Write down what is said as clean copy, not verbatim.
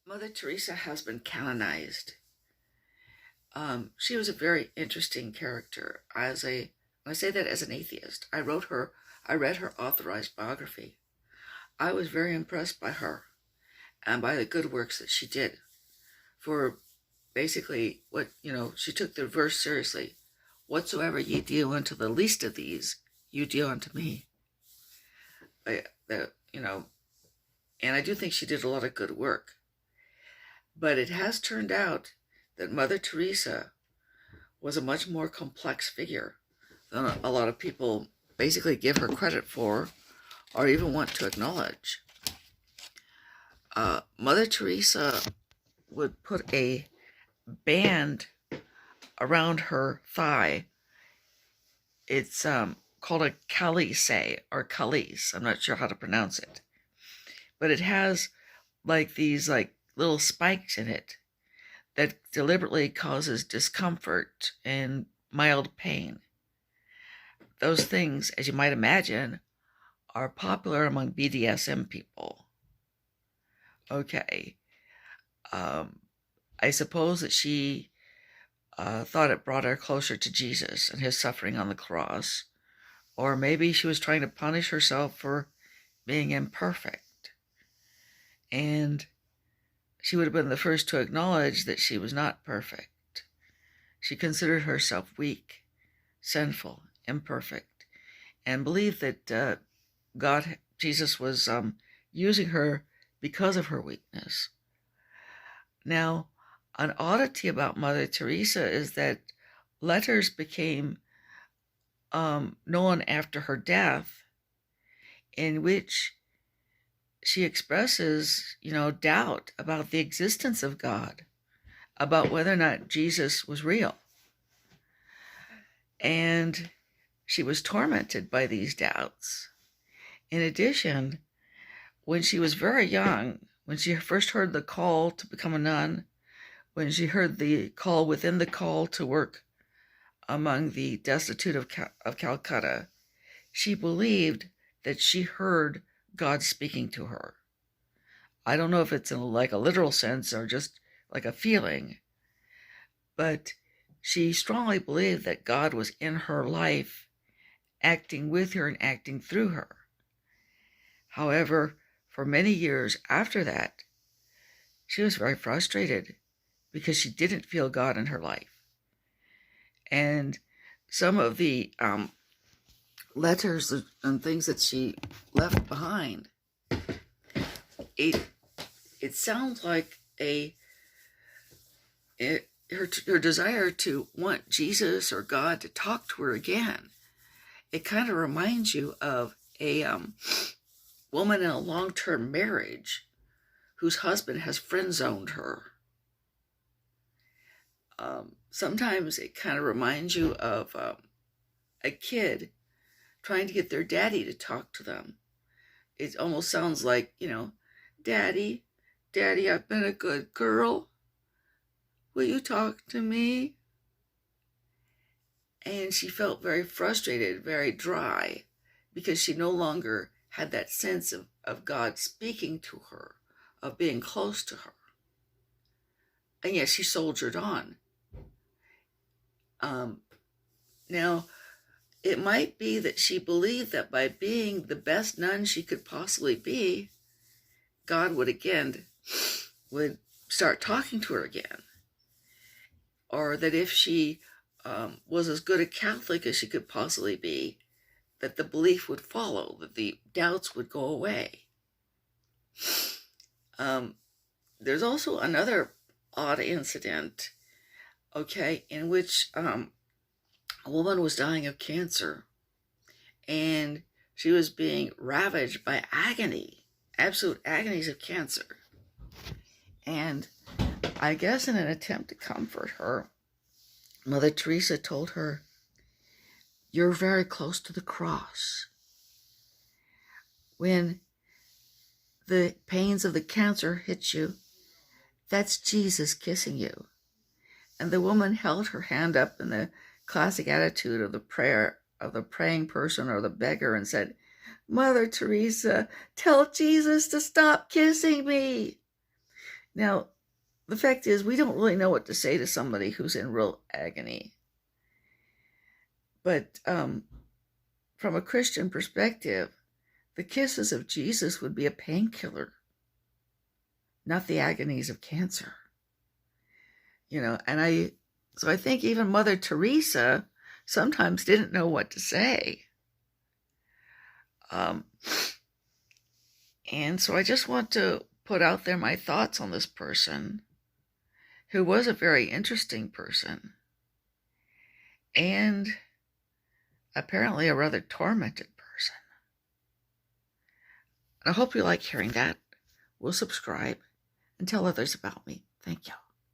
Mother Teresa has been canonized. She was a very interesting character. I say that as an atheist. I read her authorized biography. I was very impressed by her and by the good works that she did. For basically, she took the verse seriously. Whatsoever ye do unto the least of these, you do unto me. I, the, you know, and I do think she did a lot of good work. But it has turned out that Mother Teresa was a much more complex figure than a lot of people basically give her credit for or even want to acknowledge. Mother Teresa would put a band around her thigh. It's called a cilice or cilice. I'm not sure how to pronounce it. But it has these little spikes in it that deliberately causes discomfort and mild pain. Those things, as you might imagine, are popular among BDSM people. Okay. I suppose that she thought it brought her closer to Jesus and his suffering on the cross. Or maybe she was trying to punish herself for being imperfect. And she would have been the first to acknowledge that she was not perfect. She considered herself weak, sinful, imperfect, and believed that Jesus was using her because of her weakness. Now, an oddity about Mother Teresa is that letters became known after her death in which she expresses, doubt about the existence of God, about whether or not Jesus was real. And she was tormented by these doubts. In addition, when she was very young, when she first heard the call to become a nun, when she heard the call within the call to work among the destitute of Calcutta, she believed that she heard God speaking to her. I don't know if it's in a literal sense or just like a feeling, but she strongly believed that God was in her life, acting with her and acting through her. However, for many years after that, she was very frustrated because she didn't feel God in her life. And some of the letters and things that she left behind, it sounds like her desire to want Jesus or God to talk to her again. It kind of reminds you of a woman in a long-term marriage whose husband has friend-zoned her. Sometimes it kind of reminds you of a kid trying to get their daddy to talk to them. It almost sounds like, Daddy, I've been a good girl. Will you talk to me? And she felt very frustrated, very dry, because she no longer had that sense of God speaking to her, of being close to her. And yet she soldiered on. Now, it might be that she believed that by being the best nun she could possibly be, God would start talking to her again. Or that if she was as good a Catholic as she could possibly be, that the belief would follow, that the doubts would go away. There's also another odd incident, in which a woman was dying of cancer, and she was being ravaged by agony, absolute agonies of cancer. And I guess in an attempt to comfort her, Mother Teresa told her, "You're very close to the cross. When the pains of the cancer hit you, that's Jesus kissing you." And the woman held her hand up in the classic attitude of the praying person or the beggar, and said, "Mother Teresa, tell Jesus to stop kissing me." Now, the fact is, we don't really know what to say to somebody who's in real agony. But from a Christian perspective, the kisses of Jesus would be a painkiller, not the agonies of cancer. And I think even Mother Teresa sometimes didn't know what to say. And so I just want to put out there my thoughts on this person, who was a very interesting person, and apparently a rather tormented person. And I hope you like hearing that. Will subscribe and tell others about me. Thank you.